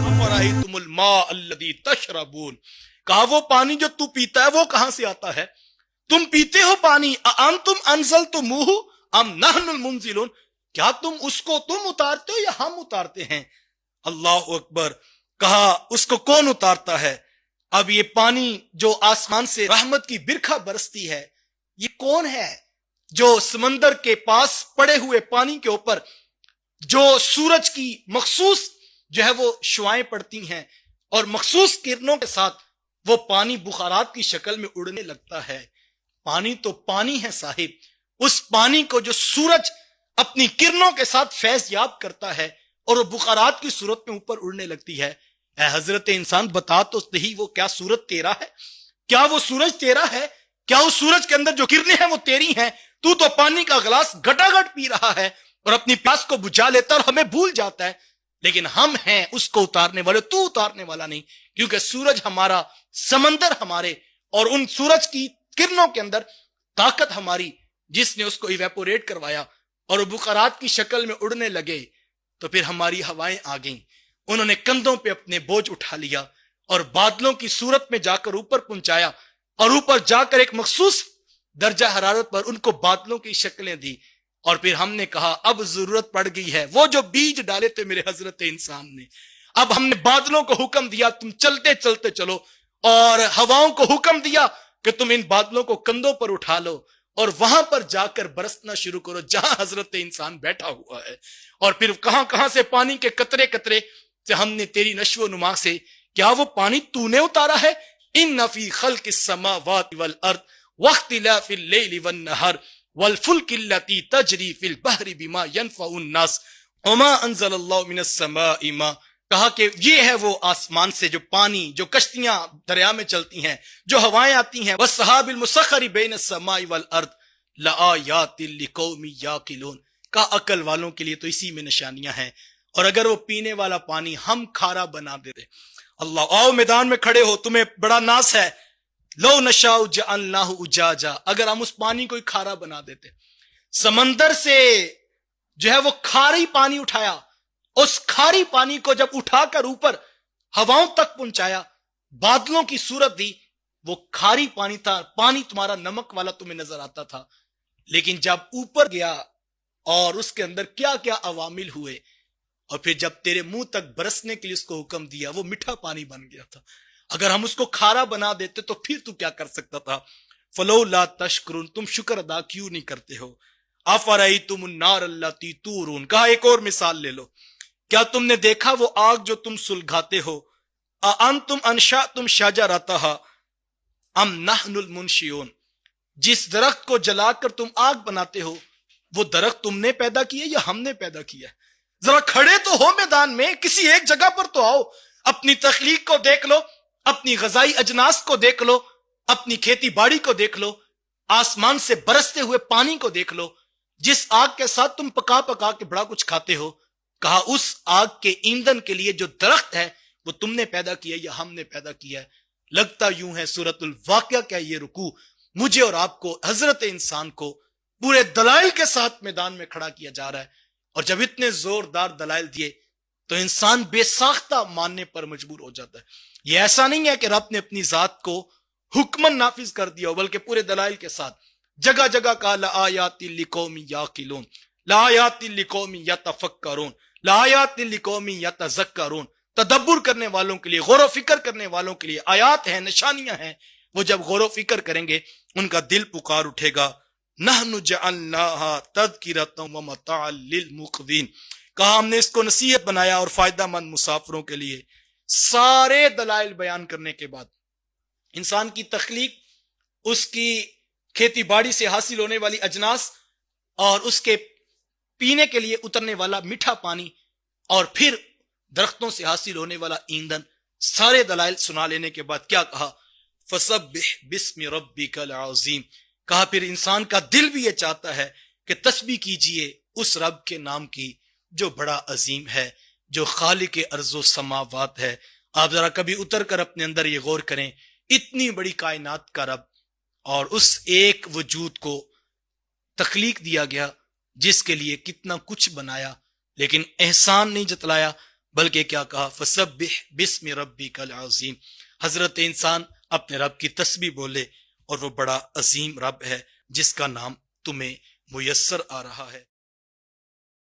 افرأیتم الماء الذی تشربون، کہا وہ پانی جو تو پیتا ہے وہ کہاں سے آتا ہے؟ تم پیتے ہو پانی، اانتم انزلتموہ ام نحن المنزلون، کیا اس کو تم اتارتے ہو یا ہم اتارتے ہیں؟ اللہ اکبر، کہا اس کو کون اتارتا ہے؟ اب یہ پانی جو آسمان سے رحمت کی برکھا برستی ہے، یہ کون ہے جو سمندر کے پاس پڑے ہوئے پانی کے اوپر جو سورج کی مخصوص جو ہے وہ شعائیں پڑتی ہیں اور مخصوص کرنوں کے ساتھ وہ پانی بخارات کی شکل میں اڑنے لگتا ہے؟ پانی تو پانی ہے صاحب، اس پانی کو جو سورج اپنی کرنوں کے ساتھ فیض یاب کرتا ہے اور وہ بخارات کی صورت میں اوپر اڑنے لگتی ہے۔ اے حضرت انسان بتا تو صحیح، وہ کیا صورت تیرا ہے؟ کیا وہ سورج تیرا ہے؟ کیا اس سورج کے اندر جو کرنیں ہیں وہ تیری ہیں؟ تو پانی کا گلاس گٹا گٹ پی رہا ہے اور اپنی پیاس کو بجھا لیتا اور ہمیں بھول جاتا ہے، لیکن ہم ہیں اس کو اتارنے والے، تو اتارنے والا نہیں، کیونکہ سورج ہمارا، سمندر ہمارے، اور ان سورج کی کرنوں کے اندر طاقت ہماری، جس نے اس کو ایویپوریٹ کروایا اور وہ بخارات کی شکل میں اڑنے لگے۔ تو پھر ہماری ہوائیں آ گئیں، انہوں نے کندھوں پہ اپنے بوجھ اٹھا لیا اور بادلوں کی صورت میں جا کر اوپر پہنچایا، اور اوپر جا کر ایک مخصوص درجہ حرارت پر ان کو بادلوں کی شکلیں دی، اور پھر ہم نے کہا اب ضرورت پڑ گئی ہے، وہ جو بیج ڈالے تھے میرے حضرت انسان نے، اب ہم نے بادلوں کو حکم دیا تم چلتے چلتے چلو، اور ہواؤں کو حکم دیا کہ تم ان بادلوں کو کندھوں پر اٹھا لو اور وہاں پر جا کر برسنا شروع کرو جہاں حضرت انسان بیٹھا ہوا ہے، اور پھر کہاں کہاں سے پانی کے قطرے قطرے سے ہم نے تیری نشو و نما سے، کیا وہ پانی تو نے اتارا ہے؟ ان فی خلق السماوات والارض واختلاف اللیل والنہار والفلک التی تجری فی البحر بما ینفع الناس وما انزل اللہ من السماء ماء، کہا کہ یہ ہے وہ آسمان سے جو پانی، جو کشتیاں دریا میں چلتی ہیں، جو ہوائیں آتی ہیں، والسحاب المسخر بین السماء والارض لآیات لقوم یعقلون، کا عقل والوں کے لیے تو اسی میں نشانیاں ہیں۔ اور اگر وہ پینے والا پانی ہم کھارا بنا دیتے، اللہ، آؤ میدان میں کھڑے ہو، تمہیں بڑا ناز ہے، لو نشاء جعلناہ اجاجا، اگر ہم اس پانی کو کھارا بنا دیتے، سمندر سے جو ہے وہ کھاری پانی اٹھایا، اس کھاری پانی کو جب اٹھا کر اوپر ہواؤں تک پہنچایا، بادلوں کی صورت دی، وہ کھاری پانی تھا، پانی تمہارا نمک والا تمہیں نظر آتا تھا، لیکن جب اوپر گیا اور اس کے اندر کیا کیا عوامل ہوئے، اور پھر جب تیرے منہ تک برسنے کے لیے اس کو حکم دیا، وہ میٹھا پانی بن گیا تھا۔ اگر ہم اس کو کھارا بنا دیتے تو پھر تو کیا کر سکتا تھا؟ فلولا تشکرون، تم شکر ادا کیوں نہیں کرتے ہو؟ افرأیتم النار التی تورون، کہا ایک اور مثال لے لو، کیا تم نے دیکھا وہ آگ جو تم سلگاتے ہو؟ اانتم انشأتم شجرتھا ام نحن المنشئون، جس درخت کو جلا کر تم آگ بناتے ہو وہ درخت تم نے پیدا کیا یا ہم نے پیدا کیا؟ ذرا کھڑے تو ہو میدان میں، کسی ایک جگہ پر تو آؤ، اپنی تخلیق کو دیکھ لو، اپنی غذائی اجناس کو دیکھ لو، اپنی کھیتی باڑی کو دیکھ لو، آسمان سے برستے ہوئے پانی کو دیکھ لو، جس آگ کے ساتھ تم پکا پکا کے بڑا کچھ کھاتے ہو۔ کہا اس آگ کے ایندھن کے لیے جو درخت ہے وہ تم نے پیدا کیا یا ہم نے پیدا کیا ہے؟ لگتا یوں ہے سورۃ الواقعہ کا یہ رکوع مجھے اور آپ کو، حضرت انسان کو، پورے دلائل کے ساتھ میدان میں کھڑا کیا جا رہا ہے، اور جب اتنے زوردار دلائل دیے تو انسان بے ساختہ ماننے پر مجبور ہو جاتا ہے۔ یہ ایسا نہیں ہے کہ رب نے اپنی ذات کو حکمن نافذ کر دیا ہو، بلکہ پورے دلائل کے ساتھ جگہ جگہ کہا لآیات لقوم یعقلون، لآیات لقوم یتفکرون، لآیات لقوم یتذکرون، تدبر کرنے والوں کے لیے، غور و فکر کرنے والوں کے لیے آیات ہیں، نشانیاں ہیں، وہ جب غور و فکر کریں گے ان کا دل پکار اٹھے گا۔ نحن جعلناها تذکرۃ ومتاعا للمقوین، کہا ہم نے اس کو نصیحت بنایا اور فائدہ مند مسافروں کے لیے۔ سارے دلائل بیان کرنے کے بعد انسان کی تخلیق، اس کی کھیتی باڑی سے حاصل ہونے والی اجناس، اور اس کے پینے کے لیے اترنے والا میٹھا پانی، اور پھر درختوں سے حاصل ہونے والا ایندھن، سارے دلائل سنا لینے کے بعد کیا کہا؟ فسبح باسم ربک العظیم، کہا پھر انسان کا دل بھی یہ چاہتا ہے کہ تسبیح کیجئے اس رب کے نام کی جو بڑا عظیم ہے، جو خالق ارض و سماوات ہے۔ آپ ذرا کبھی اتر کر اپنے اندر یہ غور کریں، اتنی بڑی کائنات کا رب، اور اس ایک وجود کو تخلیق دیا گیا جس کے لیے کتنا کچھ بنایا، لیکن احسان نہیں جتلایا، بلکہ کیا کہا؟ فسبح بسم ربک العظیم. حضرت انسان اپنے رب کی تسبیح بولے، اور وہ بڑا عظیم رب ہے جس کا نام تمہیں میسر آ رہا ہے.